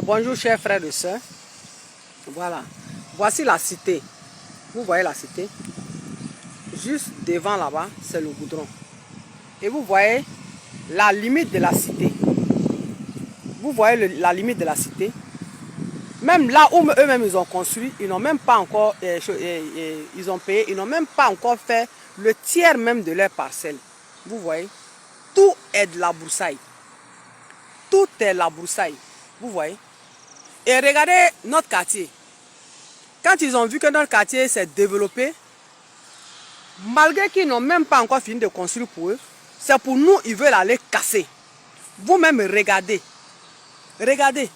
Bonjour chers frères et sœurs. Voilà. Voici la cité. Vous voyez la cité? Juste devant là-bas, c'est le goudron. Et vous voyez la limite de la cité. Vous voyez la limite de la cité? Même là où eux-mêmes ils ont construit, ils n'ont même pas encore ils ont payé, ils n'ont même pas encore fait le tiers même de leur parcelle. Vous voyez? Tout est de la broussaille. Tout est la broussaille. Vous voyez? Et regardez notre quartier. Quand ils ont vu que notre quartier s'est développé, malgré qu'ils n'ont même pas encore fini de construire pour eux, c'est pour nous, ils veulent aller casser. Vous-même, regardez. Regardez.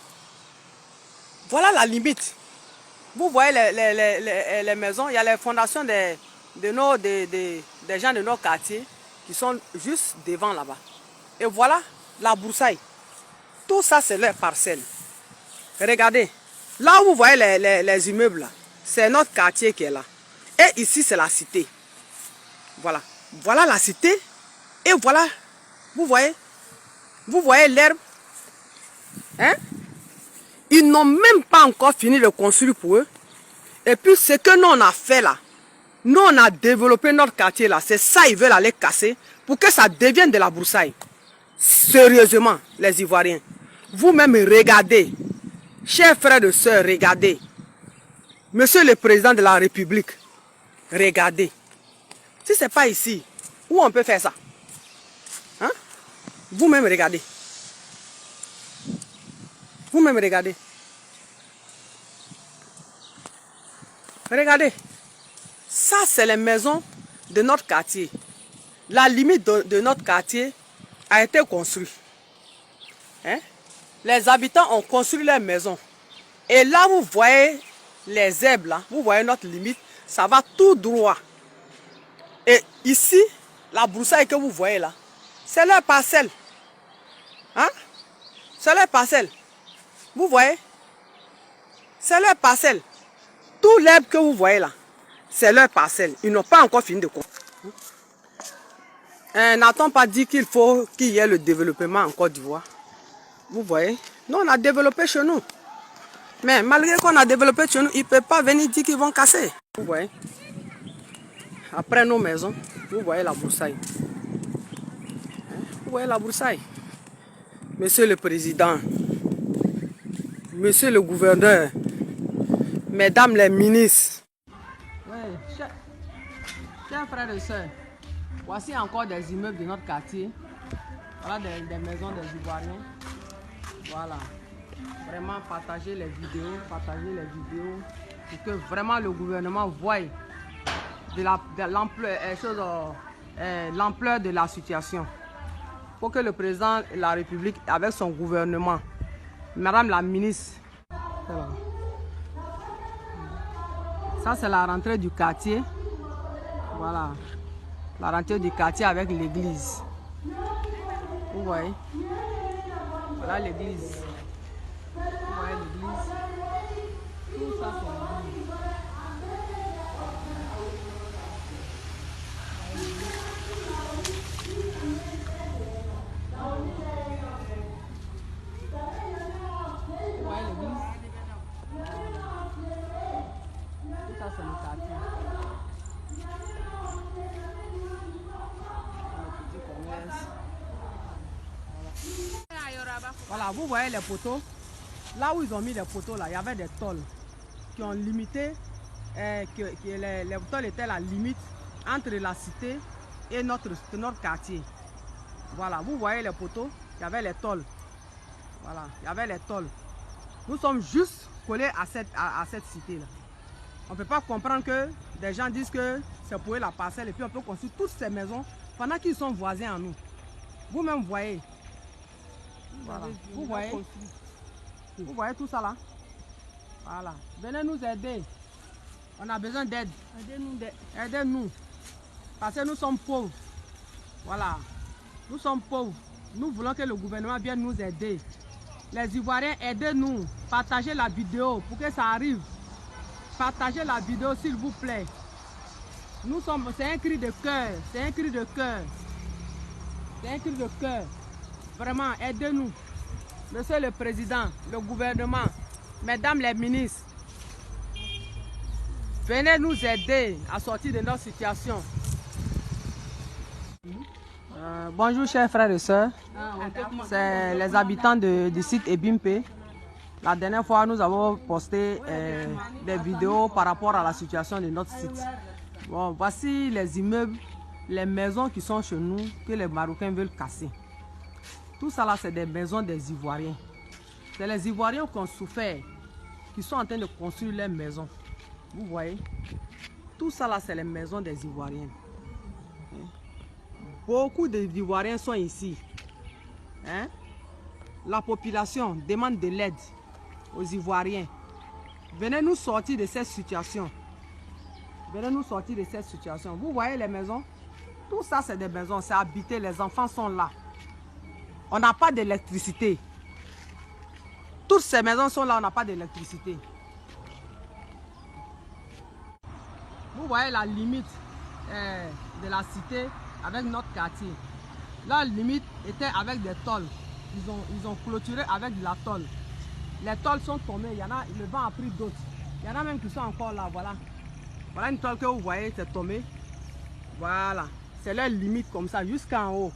Voilà la limite. Vous voyez les maisons, il y a les fondations des gens de nos quartiers qui sont juste devant là-bas. Et voilà la broussaille. Tout ça, c'est leur parcelle. Regardez. Là où vous voyez les immeubles, c'est notre quartier qui est là. Et ici, c'est la cité. Voilà. Voilà la cité. Et voilà. Vous voyez l'herbe. Hein? Ils n'ont même pas encore fini de construire pour eux. Et puis, ce que nous, on a fait là, nous, on a développé notre quartier là. C'est ça, ils veulent aller casser pour que ça devienne de la broussaille. Sérieusement, les Ivoiriens. Vous-même, regardez. Chers frères et sœurs, regardez. Monsieur le Président de la République, regardez. Si ce n'est pas ici, où on peut faire ça? Hein? Vous-même, regardez. Vous-même, regardez. Regardez. Ça, c'est les maisons de notre quartier. La limite de notre quartier a été construite. Hein? Les habitants ont construit leurs maisons. Et là, vous voyez les herbes, là, vous voyez notre limite, ça va tout droit. Et ici, la broussaille que vous voyez là, c'est leur parcelle. Hein? C'est leur parcelle. Vous voyez? C'est leur parcelle. Tout l'herbe que vous voyez là, c'est leur parcelle. Ils n'ont pas encore fini de construire. N'a-t-on pas dit qu'il faut qu'il y ait le développement en Côte d'Ivoire? Vous voyez? Nous, on a développé chez nous. Mais malgré qu'on a développé chez nous, ils ne peuvent pas venir dire qu'ils vont casser. Vous voyez? Après nos maisons, vous voyez la broussaille. Vous voyez la broussaille. Monsieur le Président, Monsieur le Gouverneur, Mesdames les ministres. Oui, chers frères et sœurs, voici encore des immeubles de notre quartier. Voilà des maisons des Ivoiriens. Voilà. Vraiment partager les vidéos, pour que vraiment le gouvernement voie l'ampleur de la situation. Pour que le président de la République, avec son gouvernement, Madame la ministre, ça c'est la rentrée du quartier. Voilà. La rentrée du quartier avec l'église. Vous voyez? Voilà l'église. Vous voyez l'église. Tout ça c'est l'église. Vous voyez l'église? Tout ça c'est le quartier. Le petit commerce. Voilà, vous voyez les poteaux. Là où ils ont mis les poteaux, là, il y avait des tôles qui ont limité, les tôles étaient la limite entre la cité et notre quartier. Voilà, vous voyez les poteaux, il y avait les tôles. Voilà, il y avait les tôles. Nous sommes juste collés à cette cité-là. On ne peut pas comprendre que des gens disent que c'est pour eux la parcelle et puis on peut construire toutes ces maisons pendant qu'ils sont voisins à nous. Vous-même voyez. Voilà. Vous voyez tout ça là? Voilà. Venez nous aider. On a besoin d'aide. Aidez-nous. Parce que nous sommes pauvres. Voilà. Nous sommes pauvres. Nous voulons que le gouvernement vienne nous aider. Les Ivoiriens, aidez-nous. Partagez la vidéo pour que ça arrive. Partagez la vidéo s'il vous plaît. C'est un cri de cœur. C'est un cri de cœur. C'est un cri de cœur. Vraiment, aidez-nous. Monsieur le Président, le gouvernement, Mesdames les ministres, venez nous aider à sortir de notre situation. Bonjour chers frères et sœurs, c'est les habitants du site Ebimpe. La dernière fois, nous avons posté des vidéos par rapport à la situation de notre site. Bon, voici les immeubles, les maisons qui sont chez nous, que les Marocains veulent casser. Tout ça là, c'est des maisons des Ivoiriens. C'est les Ivoiriens qui ont souffert, qui sont en train de construire leurs maisons. Vous voyez, tout ça là, c'est les maisons des Ivoiriens. Beaucoup d'Ivoiriens sont ici. Hein? La population demande de l'aide aux Ivoiriens. Venez nous sortir de cette situation. Venez nous sortir de cette situation. Vous voyez les maisons? Tout ça, c'est des maisons, c'est habité, les enfants sont là. On n'a pas d'électricité. Toutes ces maisons sont là, on n'a pas d'électricité. Vous voyez la limite de la cité avec notre quartier. La limite était avec des tôles. Ils ont clôturé avec de la tôle. Les tôles sont tombées, il y en a, le vent a pris d'autres. Il y en a même qui sont encore là, voilà. Voilà une tôle que vous voyez, c'est tombé. Voilà, c'est leur limite comme ça, jusqu'en haut.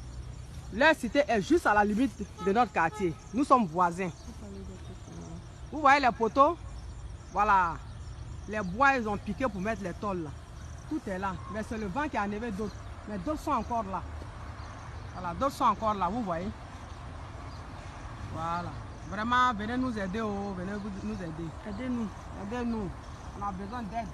Leur cité est juste à la limite de notre quartier. Nous sommes voisins. Vous voyez les poteaux? Voilà. Les bois, ils ont piqué pour mettre les tôles là. Tout est là. Mais c'est le vent qui a enlevé d'autres. Mais d'autres sont encore là. Voilà, d'autres sont encore là, vous voyez. Voilà. Vraiment, venez nous aider, oh, venez nous aider. Aidez-nous, aidez-nous. On a besoin d'aide.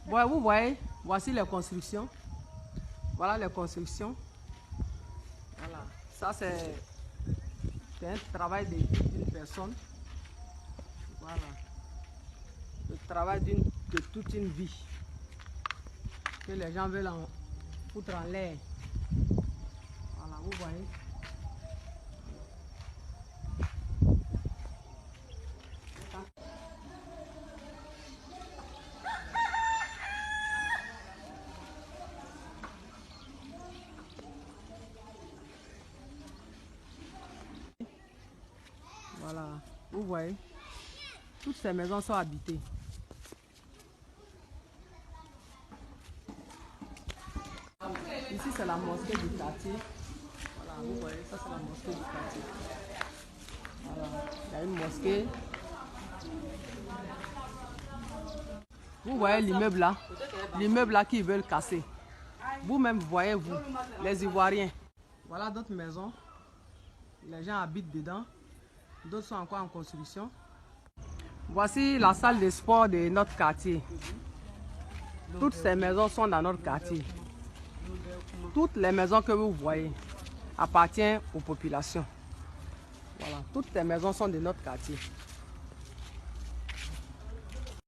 Ouais, vous voyez, voici les constructions. Voilà les constructions. Voilà. Ça, c'est un travail d'une personne. Voilà. Le travail de toute une vie. Que les gens veulent en foutre en l'air. Voilà, vous voyez. Voilà, vous voyez. Toutes ces maisons sont habitées. Ici, c'est la mosquée du quartier. Voilà, vous voyez, ça c'est la mosquée du quartier. Voilà, il y a une mosquée. Vous voyez l'immeuble là qu'ils veulent casser. Vous-même, voyez-vous, les Ivoiriens. Voilà d'autres maisons. Les gens habitent dedans. D'autres sont encore en construction. Voici la salle de sport de notre quartier. Toutes ces maisons sont dans notre quartier. Toutes les maisons que vous voyez appartiennent aux populations. Voilà, toutes les maisons sont de notre quartier.